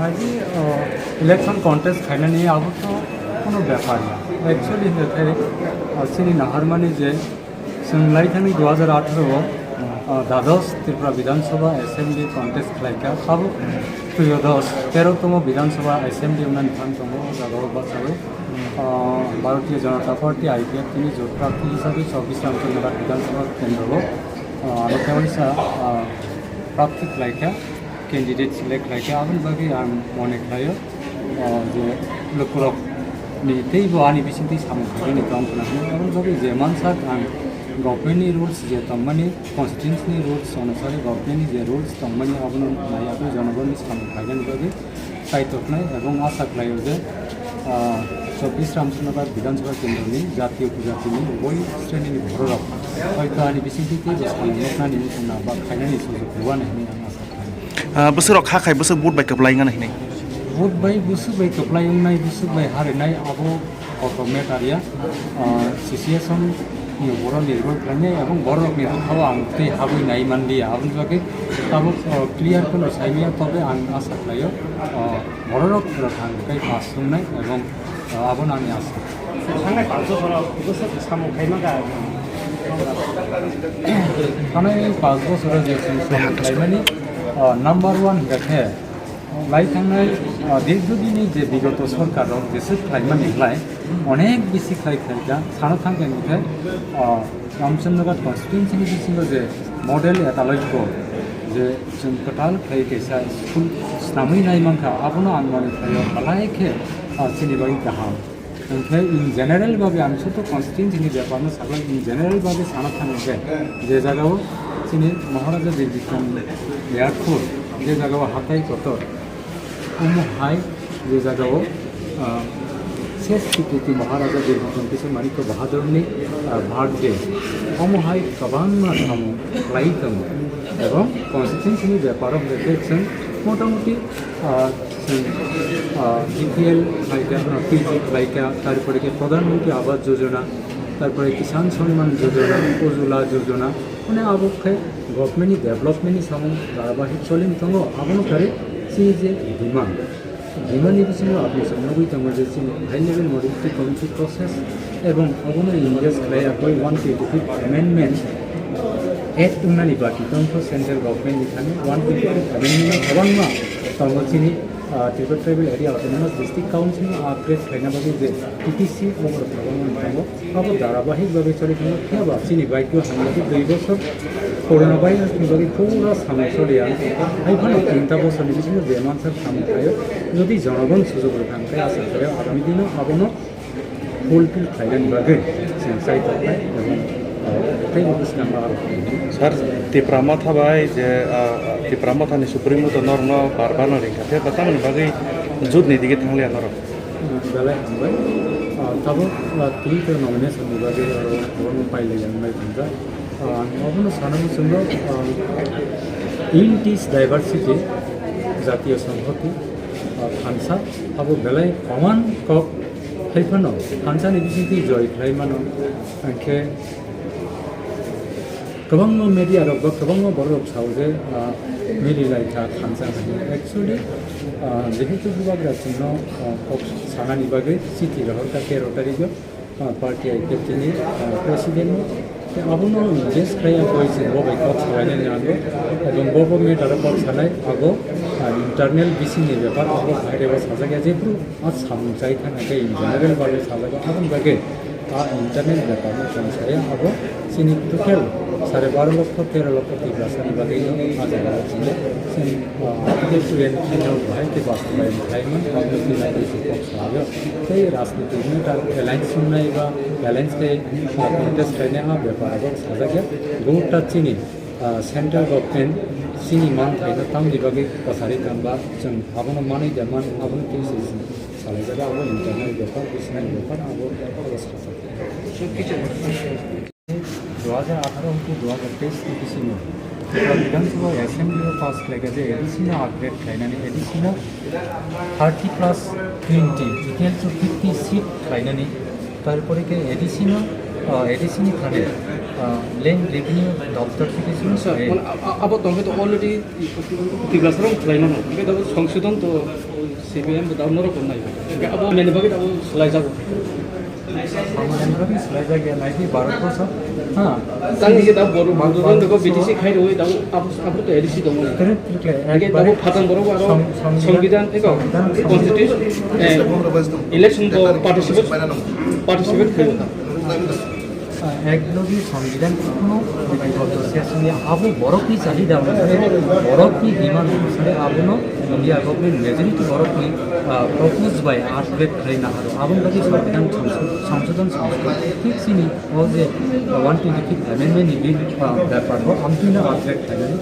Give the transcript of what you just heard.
खाली election contest खाइनानै आबोथ' कोनो बेपार गैया एक्चुअली सिनि नाहारमानि जे सोंलाय थांनि 2018 দ্বাদশ ত্রিপুরা বিধানসভা এসেম্বলি কন্টেস্ট খাইকা খাবো ত্রয়োদশ 13তম বিধানসভা এসেম্বলি উন্নয়ন ফান দङ যাদব বাসাবে ভারতীয় জনতা পার্টি আইপিএফ তিনি জোট প্রার্থী হিসাবে 24 রামচন্দ্রঘাট বিধানসভা কেন্দ্র आरो तेवसा प्राप्ति खाइका कैंडिडेट सिलेक्ट खाइका आबन बागै आं मने खायो जे लोकरक नि तैबो आनि बिसिंति सामखायनि काम खालामनो आबन बागै जे मानसाक आं गभर्नमेंटनि रुल्स जे तंमानि कन्स्टिट्यूशननि रुल्स अनुसार गभर्नमेंटनि जे रुल्स तंमानि आबन नायाबो जनगणनि सामखायनि बागै सायतकनाय एवं आशा खायो जे 24 रामचंद्रघाट विधानसभा केंद्रनि जातीय उपजातिनि बय श्रेणीनि बर'राव हयथ' आंनि बिसिंथिखौ सामलायनानै बुंना बा खायनायनि सुजुग होआ होननानै आं आसा खालामो बोसोराव खाखाय बोसोर बुट बाय खोबलायङा नायनाय बुट बाय बुसु बाय खोबलायनाय बुसु बाय हारिनाय आबो अट'मेटारिया सिचुएशन नि बर' निर्भर खालामनाय एवं बर' निर्भर आं दै हाबैनाय मानदिया आबन बागै आबो क्लियर कोनो साइमिया तबे आं आसा खालायो बर'राव थांनाय पास खालामनाय एवं आबन आंनि आसा थांनाय 5 बोसोराव बोसोर सामखायमा थानाय 5 बोसोराव जे सामखायमानि नाम्बार 1 गाथे लाई थांनाय दीर्घदिननि जे विगत सरकाराव जेसो खालामनायलाय अनेक बेसि खायखा सानो थांनायनिफ्राय रामचंद्रघाट कन्स्टिट्यूशननि बिथिङाव जे मडेल एटालयखौ जे जों टोटाल खायसा स्कुल स्नामै नायमांखा आबनो आं माने खायो बालायखे सिनिबाय गाहाम ओमफ्राय इन जेनेरेल बागै आं ছোট कन्स्टिट्यूशननि बेपारनो सागला इन जेनेरेल बागै सानो थाङोजे जे जायगायाव जोंनि महाराजा बिरबिक्रम एयारपोर्ट जे जायगायाव हाथाय कतर उमहाय जे जायगायाव शेष स्वीकृति महाराजा बिरबिक्रम किशोर माणिक्य बाहादुरनि बार्थडे उमहाय गोबां सामु लाई दङ এবং कन्स्टिट्यूशननि बेपाराव जों मोटामुटी ডিপিএল খাইকা পিজি খাইকা তারপরে প্রধানমন্ত্রী আবাস যোজনা তারপরে কিষাণ সম্মান যোজনা উজ্জ্বলা যোজনা মানে আবক্ষে গভর্নমেন্টনি डेभलपमेन्टनि सामु धाराबाहिक चलिन दङ आबनो खारि सिनि जे डिमान्डनि बिथिङाव आबनो साननांगौ दङ जे जों हाई लेभेल मडिफिकेशन कमिटि प्रसेस एवं आबनो इंगेज खालायाखै 125 एमेन्डमेन्ट एक्ट उन्नानि बाकी दंखौ सेन्ट्रेल गभर्नमेन्टनि थाङो 125 एमेन्डमेन्ट गोबां मा दङ सिनि Tripura tribal area autonomous district council upgrade खायना बागै जे टीटीसी ओवर प्रबंधन दङ अब धाराबाहिक बागै चलिदों केबा सिनि बाइकखौ हांनानै 2 बोसोर कोरोना भाइरासनि बागै पुरा सामलाय चलिया हाइफानो 3 बोसोरनि बिथिङाव जे मानसि सामलायो जुदि जनगण सुजुग थांखाय आसा करे आगामी दिनाव आबनो फुलफिल खायनायनि बागै जों सायख'नाय एवं सर तिप्रामा थाबाय जे तिप्रामा थानि सुप्रीमो तो नर न बारबानो रिंखाथे बतामन बागै जुद निदिगे थांलिया नर बेलाय हमबाय तब ती तो नॉमिनेशन बागै आरो गोबां पाइले जाननाय थांजा आबनो साननो जोंनो इन टिस डाइभार्सिटी जातीय संहति फानसा अब बेलाय कमान कप हाइफानो फानसानि बिथिंखि जय खालायमानो आंखे गोबां मेडिया रग गोबां बर' सावजे मिलिलायथा खानसा एक्चुअली जेहेतु गुवाग्रा सिंनो सानानि बागै सिटी रहरका 13 तारिखआव पार्टी आइपिएफनि प्रेसिडेन्ट आबनो इंगेज खाया बयसे बबाय कप सालायनानै आगो एवं बबो मेटार कप सालाय आगो इंटरनेल बिसिनि बेपार आगो बाहेराव साजागा जेब्रु सामजाय थानाय इन जेनेरेल बागै साजागा आबन बागै इंटरनेल बेपार साया आगो सिनि टोटेल 12.5 लक्ष 13 लक्ष टिप्रासानि बागै आजागाव जोङो जों स्टुडेन्ट फिल्डआव बाहाय के बासबाय थायोमोन आरो बिना कप सालायो बै राजनीतिनि एलायन्स सुननाय बा एलायन्स के कन्टेस्ट खायनाया बेपाराव साजागा गौटा चिनि सेन्ट्रेल गभर्नमेन्ट सिनि मान थायनो तामनि बागै कसारि तामबा जों आबनो मानै देमान आबनो केस सालायजागा आबो इंटरनेल बेपार बिसिनाय बेपार आबो साजागा 2018 to 2023 के बिसिङाव विधानसभा एसेम्बली पास खालायगा जे एडिशनल आपग्रेड खालायनानै एडिशनल 30+20 इक्वल टू 50 सीट खालायनानै तारपरे के एडिशनल एडिशनल थाने लैंड रेवेन्यू दफ्तर থেকে শুরু করে अब तंगे तो ऑलरेडी 50 खालायनो ओमफ्राय दा संशोधन तो CPM daw noro ko nai ga abo men bagi daw selai jago আমাদের সোলাইজাগে নাকি 12 বছর হ্যাঁ tang ni daw boru manduron ko BTC khai roi daw abu to edisi dong ni age daw phatan boru aro সংবিধান eko constitution election ko participate khai একলগে সংবিধান কোনো বিগত সেশনে আবু বড় কি চাহিদা অনুসারে বড় কি ডিমান্ড অনুসারে আবুনো ইন্ডিয়া গভর্নমেন্ট মেজরিটি বড় কি প্রপোজ বাই আর্টবেক ট্রেন আহারো আবুন বাকি সংবিধান সংশোধন সংস্থা ঠিক সিনি ও যে 125 অ্যামেন্ডমেন্ট বিল ব্যাপার আমতুনা আর্টবেক ট্রেন